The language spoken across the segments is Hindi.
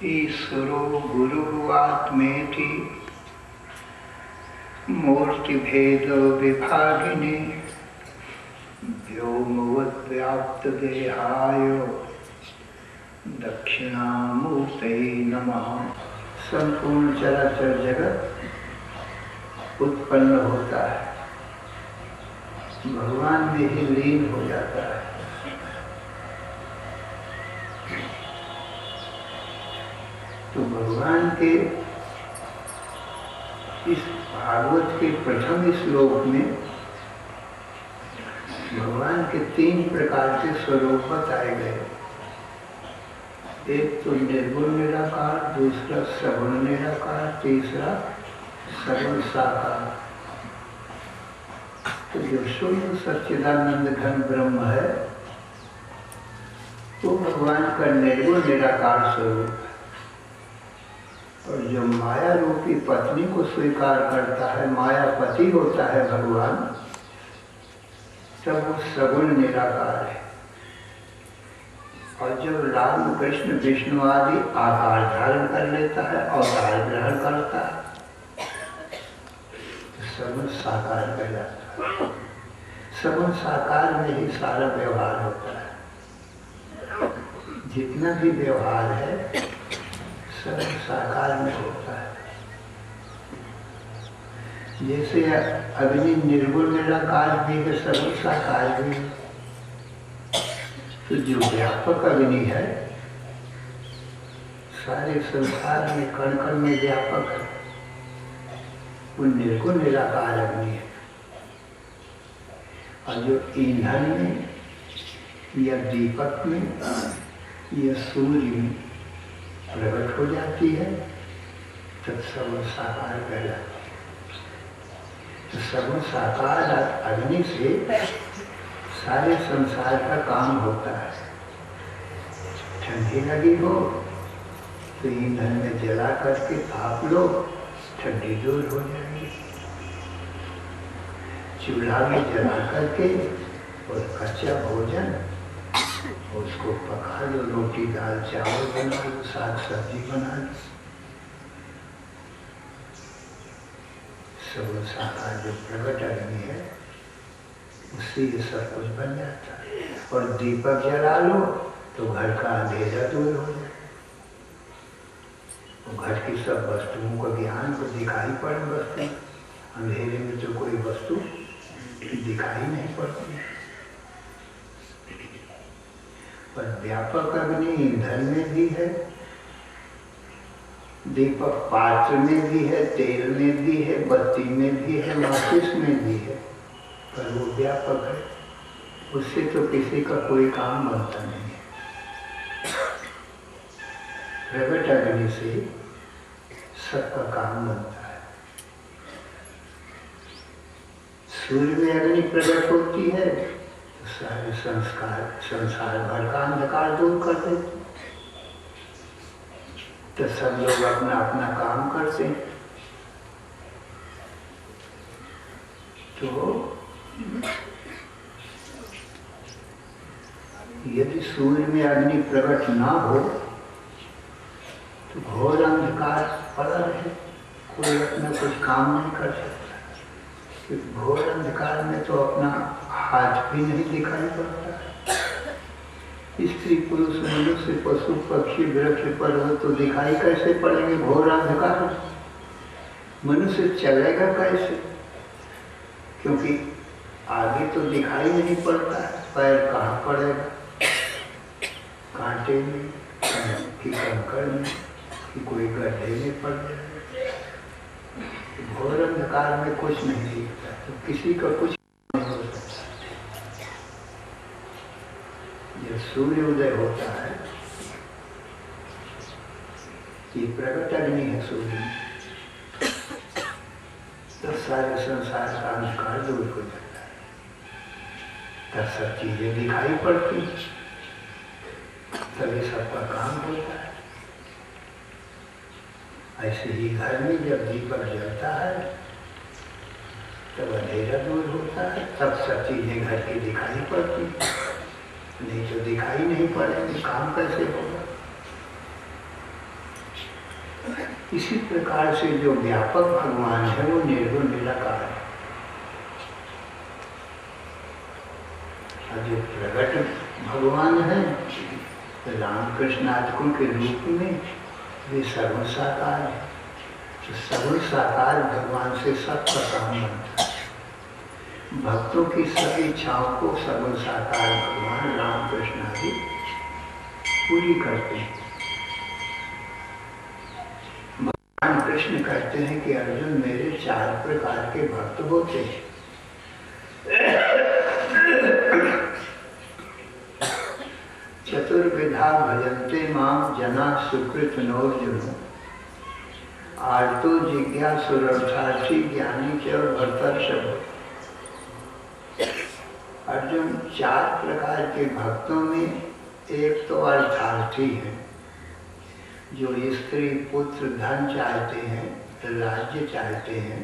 ईश्वरो गुरुरात्मेति मूर्तिभेद विभागिने व्योमवद्व्याप्तदेहाय दक्षिणामूर्तये नमः। संपूर्ण चराचर जगत उत्पन्न होता है, भगवान में ही लीन हो जाता है। तो भगवान के इस भागवत के प्रथम श्लोक में भगवान के 3 प्रकार के स्वरूप बताए गए। एक तो निर्गुण निराकार, दूसरा सगुण निराकार, तीसरा सगुण साकार। तो जो शुद्ध सच्चिदानंद घन ब्रह्म है वो भगवान का निर्गुण निराकार स्वरूप है, और जो माया रूपी पत्नी को स्वीकार करता है, मायापति होता है भगवान, तब वो सगुण निराकार है। और जब राम कृष्ण विष्णु आदि आकार धारण कर लेता है, अवतार ग्रहण करता है, तो सगुण साकार कहलाता है। सगुण साकार में ही सारा व्यवहार होता है। जितना भी व्यवहार है सब साकार में होता है। जैसे अग्नि निर्गुण निराकार भी है, सगुण साकार भी है। तो जो व्यापक अग्नि है सारे संसार में कण कण में व्यापक है, वो निर्गुण निराकार अग्नि है। और जो ईंधन में या दीपक में या सूर्य में प्रकट हो जाती है तब सगुण साकार कहलाती है। तो सगुण साकार अग्नि से सारे संसार का काम होता है। ठंडी लगी हो तो ईंधन में जला करके भाप लो, ठंडी दूर हो जाएगी। चूल्हा में जला करके और कच्चा भोजन उसको पका लो, रोटी दाल चावल बना लो, साग सब्जी बना लो। सगुण साकार जो प्रकट अग्नि है उससे ये सब कुछ बन जाता है। और दीपक जला लो तो घर का अंधेरा दूर हो जाए, और घर की सब वस्तुओं को ज्ञान को दिखाई पड़े वस्तु। अंधेरे में तो कोई वस्तु दिखाई नहीं पड़ती। पर व्यापक अग्नि ईंधन में भी है, दीपक पात्र में भी है, तेल में भी है, बत्ती में भी है, माचिस में भी है, पर वो व्यापक है। उससे तो किसी का कोई काम बनता नहीं है। प्रकट अग्नि से सबका काम बनता है। सूर्य में अग्नि प्रकट होती है तो सारे संसार भर का अंधकार दूर कर देते, तो सब लोग अपना अपना काम करते हैं। तो यदि सूर्य में अग्नि प्रकट ना हो तो घोर अंधकार पड़ा रहे, कोई अपना कुछ काम नहीं कर सकता। घोर अंधकार में तो अपना हाथ भी नहीं दिखाई पड़ता। स्त्री पुरुष मनुष्य पशु पक्षी वृक्ष पर्वत तो दिखाई कैसे पड़ेंगे घोर अंधकार? मनुष्य चलेगा कैसे? क्योंकि आगे तो दिखाई नहीं पड़ता। पैर कहाँ पड़ेगा? कांटे में कि कंकड़ में कि कोई गड्ढे में पड़ जाएगा। घोर अंधकार में कुछ नहीं दिखता, तो किसी का कुछ नहीं हो सकता। जब सूर्य उदय होता है, ये प्रकट अग्नि है सूर्य में, तो सारे संसार का अंधकार दूर हो जाता है, तब सब चीजें दिखाई पड़ती, तभी सबका काम होता है। ऐसे ही घर में जब दीपक जलता है तब अंधेरा दूर होता है, तब सब चीजें घर की दिखाई पड़ती, नहीं तो दिखाई नहीं पड़ेंगे, काम कैसे होगा? इसी प्रकार से जो व्यापक भगवान है वो निर्गुण निराकार है, और जो प्रकट भगवान है रामकृष्ण आदिकों के रूप में वे सगुण साकार है। तो सगुण साकार भगवान से सबका काम बनता है। भक्तों की सभी इच्छाओं को सगुण साकार भगवान रामकृष्ण आदि पूरी करते हैं। भगवान कृष्ण कहते हैं कि अर्जुन मेरे 4 प्रकार के भक्त होते हैं। चतुर्विधा भजन्ते माम जना सुकृत नोर्जुन, आर्तो जिज्ञासुरर्थार्थी ज्ञानी च भरतर्षभ। अर्जुन 4 प्रकार के भक्तों में एक तो अर्थार्थी है, जो स्त्री पुत्र धन चाहते हैं, राज्य चाहते हैं,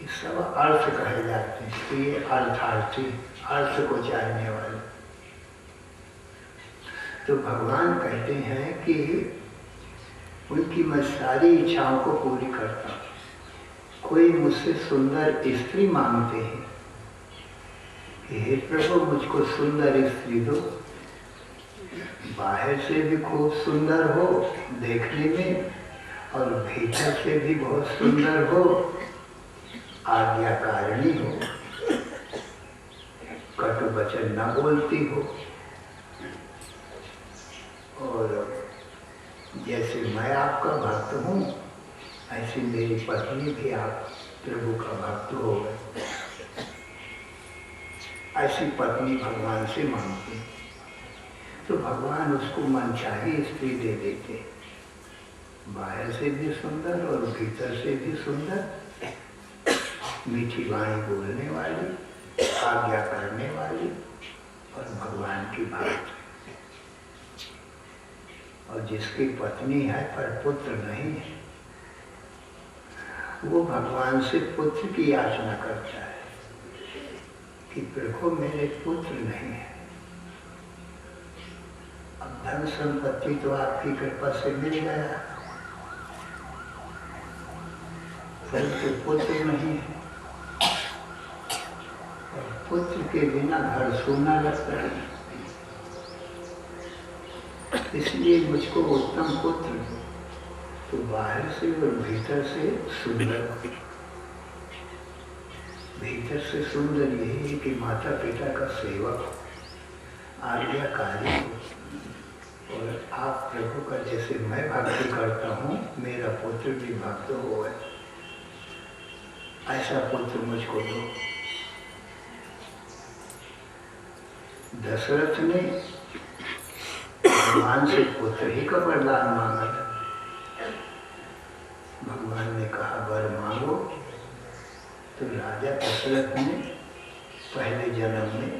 ये सब अर्थ कहे जाते हैं। तो ये अर्थार्थी, अर्थ को चाहने वाले। तो भगवान कहते हैं कि उनकी मैं सारी इच्छाओं को पूरी करता हूँ। कोई मुझसे सुंदर स्त्री मांगते हैं, हे प्रभु मुझको सुंदर स्त्री दो, बाहर से भी खूब सुंदर हो देखने में और भीतर से भी बहुत सुंदर हो, आज्ञाकारिणी हो, कटु वचन न बोलती हो, और जैसे मैं आपका भक्त हूँ ऐसी मेरी पत्नी भी आप प्रभु का भक्त हो गए। ऐसी पत्नी भगवान से मांगते हैं तो भगवान उसको मनचाही स्त्री दे देते, बाहर से भी सुंदर और भीतर से भी सुंदर, मीठी वाणी बोलने वाली, आज्ञा करने वाली और भगवान की भक्त। और जिसकी पत्नी है पर पुत्र नहीं है, वो भगवान से पुत्र की याचना करता है कि प्रभु मेरे पुत्र नहीं है। अब धन संपत्ति तो आपकी कृपा से मिल गया, परंतु पुत्र नहीं है, और पुत्र के बिना घर सूना लगता है। इसलिए मुझको उत्तम पुत्र तो बाहर से और भीतर से सुंदर। भीतर से सुंदर यही है कि माता पिता का सेवक, आज्ञाकारी हो, और आप प्रभु का जैसे मैं भक्ति करता हूँ मेरा पुत्र भी भक्त हो, ऐसा पुत्र मुझको दो। दशरथ ने भगवान से पुत्र ही का वरदान मांगा था। भगवान ने कहा वर मांगो, तो राजा दशरथ ने पहले जन्म में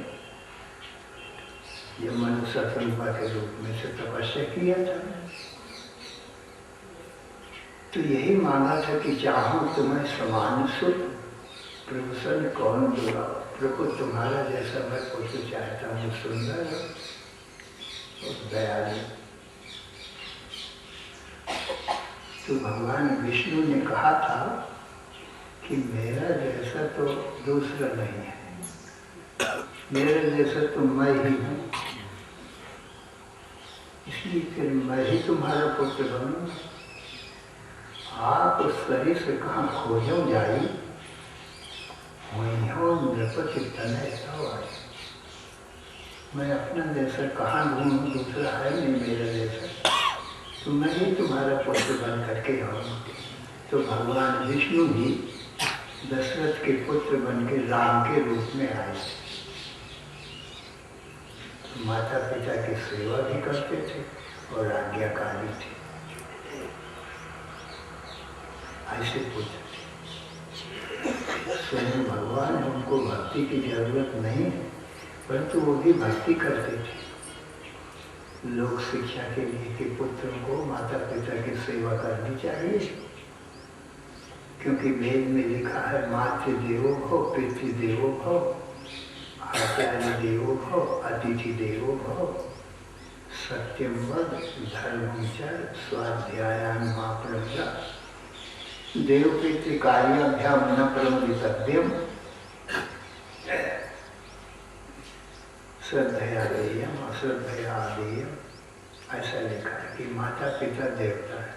ये मनुष्य रूपा के रूप में से तपस्या किया था। तो यही मांगा था कि चाहूं तुम्हें समान सुत प्रभु सन कौन दूंगा। प्रभु तुम्हारा जैसा मैं पुत्र चाहता हूँ, सुंदर और दयालु। तो भगवान विष्णु ने कहा था कि मेरा जैसा तो दूसरा नहीं है, मेरे जैसा तो मैं ही हूँ, इसलिए फिर मैं ही तुम्हारा पुत्र बनूंगा। आप उस शरीर से कहाँ खोजो जाई, वहीं हो नृपचित्तन ऐसा आए। मैं अपना जैसा कहाँ ढूंढूं, दूसरा है नहीं मेरा जैसा, तो मैं ही तुम्हारा पुत्र बन करके आऊँगा। तो भगवान विष्णु भी दशरथ के पुत्र बन के राम के रूप में आए। तो माता पिता की सेवा भी करते थे और आज्ञाकारी थे, ऐसे पुत्र स्वयं भगवान। उनको भक्ति की जरूरत नहीं है, परंतु वो भी भक्ति करते थे। लोक शिक्षा के लिए कि पुत्रों को माता पिता की सेवा करनी चाहिए, क्योंकि वेद में लिखा है मातृ देवो भव, पितृ देवो भव, आचार्य देवो भव, अतिथि देवो भव, सत्यम वद धर्मं चर स्वाध्यायान् मा प्रजा देवप्रीति कार्याभ्याम न प्रमुदितव्यम श्रद्धया देयम अश्रद्धया देयम। ऐसा लिखा है कि माता पिता देवता है,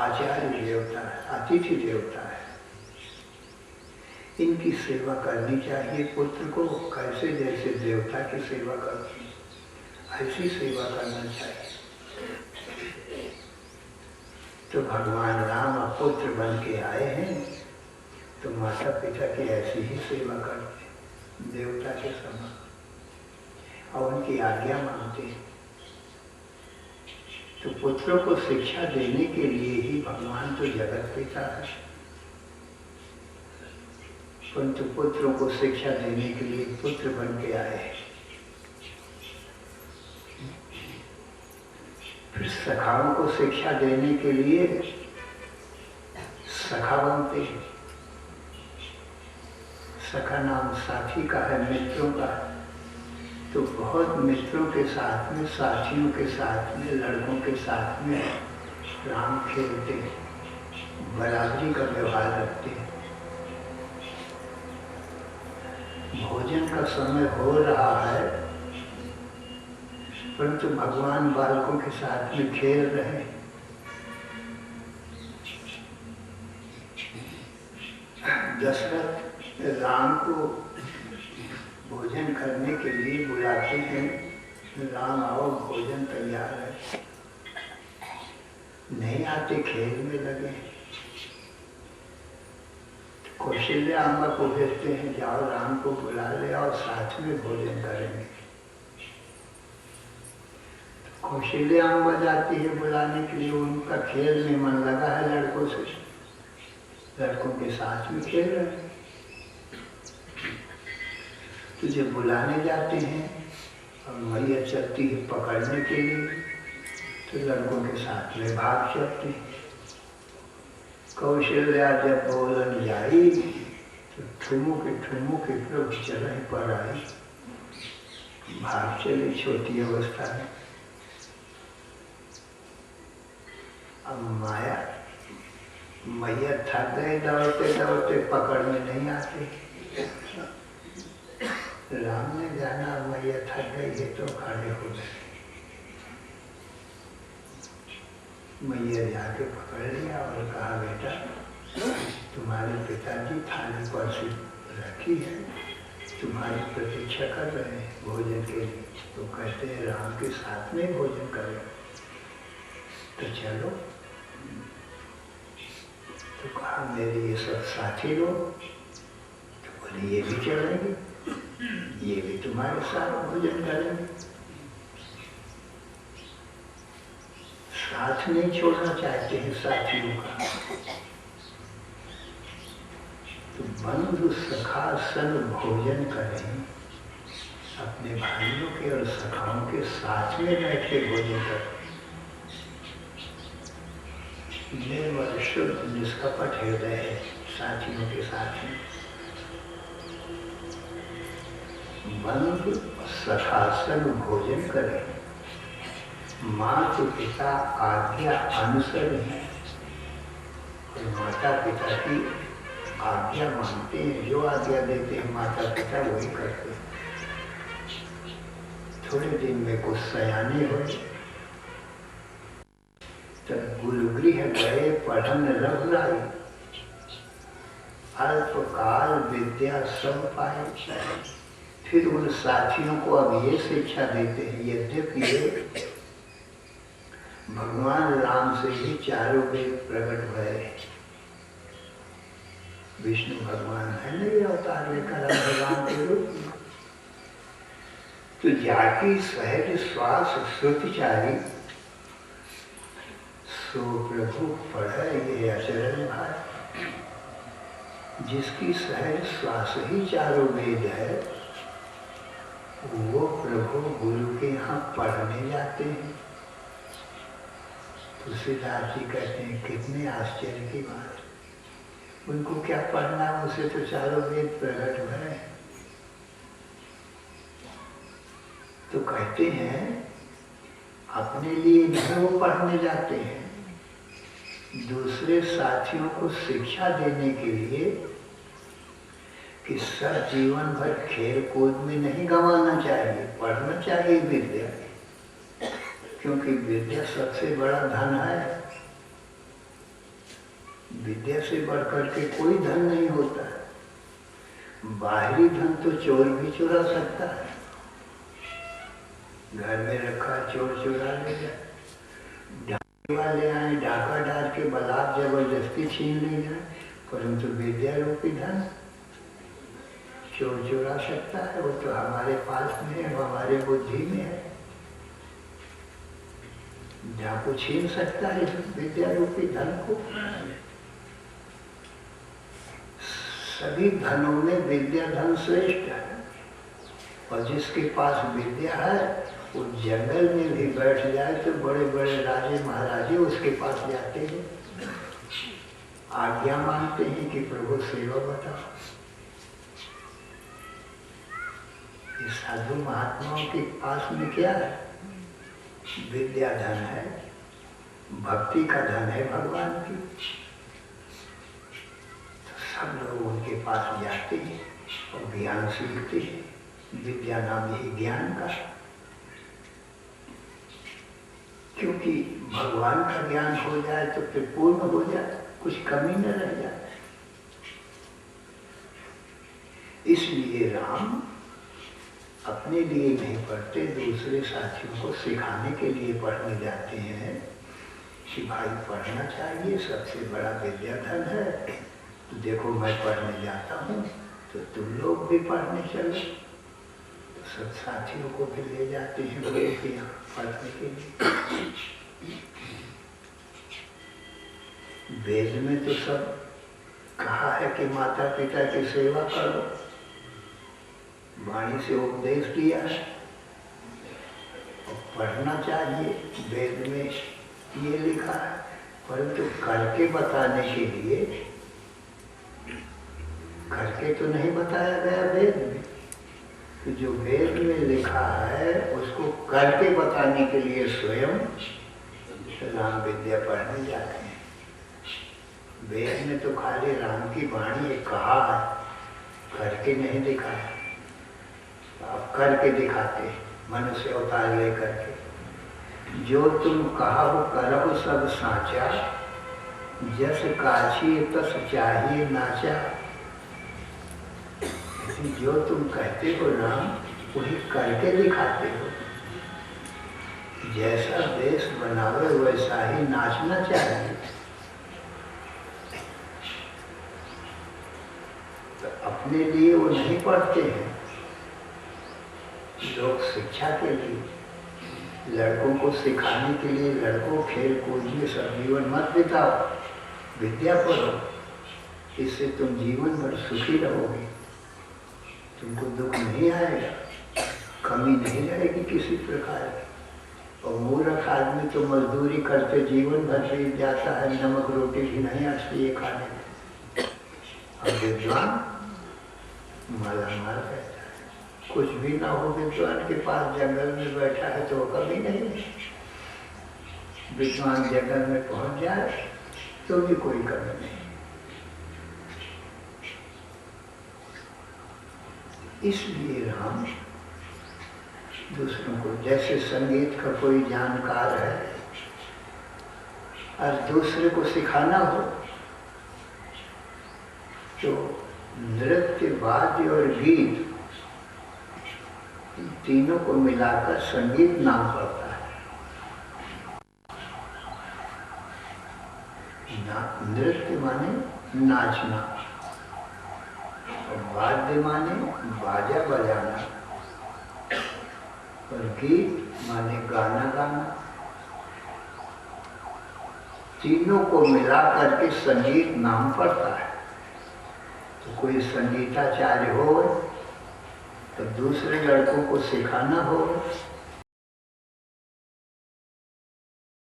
आचार्य देवता है, अतिथि देवता है। इनकी सेवा करनी चाहिए पुत्र को, कैसे जैसे देवता की सेवा करती ऐसी सेवा करना चाहिए। तो भगवान राम पुत्र बन के आए हैं तो माता पिता की ऐसी ही सेवा करते हैं देवता के समान, और उनकी आज्ञा मानते हैं। तो पुत्रों को शिक्षा देने के लिए ही भगवान तो जगत पिता है, परंतु पुत्रों को शिक्षा देने के लिए पुत्र बन के आए हैं। फिर सखाओं को शिक्षा देने के लिए सखा बनते हैं। सखा नाम साथी का है, मित्रों का। तो बहुत मित्रों के साथ में, साथियों के साथ में, लड़कों के साथ में राम खेलते हैं, बराबरी का व्यवहार रखते हैं। भोजन का समय हो रहा है परंतु भगवान बालकों के साथ में खेल रहे हैं। दशरथ राम को भोजन करने के लिए बुलाते हैं, राम आओ भोजन तैयार है। नहीं आते, खेल में लगे। कौशल्या अम्मा को भेजते हैं, जाओ राम को बुला ले और साथ में भोजन करेंगे। कौशल्या अम्मा जाती है बुलाने के लिए, उनका खेल में मन लगा है लड़कों से, लड़कों के साथ में खेल रहे हैं। तुझे बुलाने जाते हैं और मैया चलती है पकड़ने के लिए, तो लड़कों के साथ में भाग चलते हैं। कौशल्या जब बोलन जाई तो ठुमुके प्रभु चरण पर आई। भाग चली छोटी अवस्था में। अब मैया थक गए, दौड़ते दौड़ते पकड़ में नहीं आते। राम ने जाना मैया थक गई है तो खड़े हो गए। मैया जाके पकड़ लिया और कहा, बेटा तुम्हारे पिताजी थाली पर से रखी है, तुम्हारी प्रतीक्षा कर रहे हैं भोजन के लिए। तो कहते हैं राम के साथ में भोजन करें, तो चलो। तो कहा मेरे ये सब साथी लोग, तो बोले ये भी चलेंगे, ये भी तुम्हारे साथ भोजन करेंगे। साथ नहीं छोड़ना चाहते हैं साथियों का। तो बंधु सखा सन भोजन करें, अपने भाइयों के और सखाओं के साथ में बैठ के भोजन करें। निर्मल शुद्ध निष्कपट हृदय है साथियों के साथ में। बंधु सखा सन भोजन करें, माता पिता आज्ञा अनुसरण है, और माता पिता की आज्ञा मानते हैं। जो आज्ञा देते हैं माता पिता वही करते हैं। थोड़े दिन में कुछ सयाने हुए तब गुरुगृह गए पढ़न रघुराई, अल्पकाल विद्या सब पाए। फिर उन साथियों को अब ये शिक्षा देते हैं, यद्यपि ये भगवान राम से ही चारों वेद प्रकट भये। विष्णु भगवान है नहीं अवतार लेकर भगवान के रूप में। तो जाकी सहज श्वास श्रुतिचारी, सो प्रभु पढ़े ये अचरण भाई। जिसकी सहज श्वास ही चारों वेद है, वो प्रभु गुरु के यहाँ पढ़ने जाते हैं। तुलसीदास जी कहते हैं कितने आश्चर्य की बात, उनको क्या पढ़ना, उसे तो चारों वेद प्रकट भय। तो कहते हैं अपने लिए नहीं वो पढ़ने जाते हैं, दूसरे साथियों को शिक्षा देने के लिए कि सब जीवन भर खेल कूद में नहीं गंवाना चाहिए, पढ़ना चाहिए विद्या, क्योंकि विद्या सबसे बड़ा धन है। विद्या से बढ़कर के कोई धन नहीं होता है। बाहरी धन तो चोर भी चुरा सकता है, घर में रखा चोर चुरा ले जाए, डाके वाले आए डाका डाल के बलात् जबरदस्ती छीन ले जाए, परंतु विद्या रूपी धन चोर चुरा सकता है। वो तो हमारे पास में है, हमारे बुद्धि में है, डाकू छीन सकता है इस विद्या रूपी धन को। सभी धनों में विद्या धन श्रेष्ठ है, और जिसके पास विद्या है वो जंगल में भी बैठ जाए तो बड़े बड़े राजे महाराजे उसके पास जाते हैं, आज्ञा मानते हैं कि प्रभु सेवा बताओ। इस साधु महात्माओं के पास में क्या है? विद्या धन है, भक्ति का धन है भगवान की। तो सब लोग उनके पास जाते हैं और ज्ञान सीखते हैं। विद्या नाम ही ज्ञान का, क्योंकि भगवान का ज्ञान हो जाए तो फिर पूर्ण हो जाए, कुछ कमी न रह जाए। इसलिए राम अपने लिए नहीं पढ़ते, दूसरे साथियों को सिखाने के लिए पढ़ने जाते हैं कि भाई पढ़ना चाहिए, सबसे बड़ा विद्या धन है। तो देखो मैं पढ़ने जाता हूँ तो तुम लोग भी पढ़ने चलो। तो सब साथियों को भी ले जाते हैं गुरु के यहाँ पढ़ने के लिए। वेद में तो सब कहा है कि माता पिता की सेवा करो, वाणी से उपदेश दिया है, और पढ़ना चाहिए, वेद में ये लिखा है। परंतु करके बताने के लिए, करके तो नहीं बताया गया वेद में, तो जो वेद में लिखा है उसको करके बताने के लिए स्वयं राम विद्या पढ़ने जाते हैं। वेद में तो खाली राम की वाणी कहा है, करके नहीं दिखाया। आप करके दिखाते, मनुष्य अवतार ले करके। जो तुम कहा हो करहो सब साचा, जस काछी तस चाहिए नाचा। जो तुम कहते हो राम वही करके दिखाते हो। जैसा देश बनावे वैसा ही नाचना चाहिए। तो अपने लिए वो नहीं पढ़ते हैं, लोग शिक्षा के लिए, लड़कों को सिखाने के लिए, लड़कों खेल कूद में सब जीवन मत बिताओ, विद्या पढ़ो, इससे तुम जीवन भर सुखी रहोगे, तुमको दुख नहीं आएगा, कमी नहीं रहेगी किसी प्रकार की। और मूर्ख आदमी तो मजदूरी करते जीवन भर बीत जाता है, नमक रोटी भी नहीं आती है खाने में। और विद्वान मालामाल रहता है, कुछ भी ना हो विद्वान के पास, जंगल में बैठा है तो कभी नहीं। विद्वान जंगल में पहुंच जाए तो भी कोई कमी नहीं। इसलिए राम दूसरों को, जैसे संगीत का कोई जानकार है और दूसरे को सिखाना हो तो नृत्य, वाद्य और गीत तीनों को मिलाकर संगीत नाम पड़ता है। नृत्य माने नाचना, और वाद्य माने बाजा बजाना, और गीत माने गाना गाना। तीनों को मिला करके संगीत नाम पड़ता है। तो कोई संगीताचार्य हो तो दूसरे लड़कों को सिखाना हो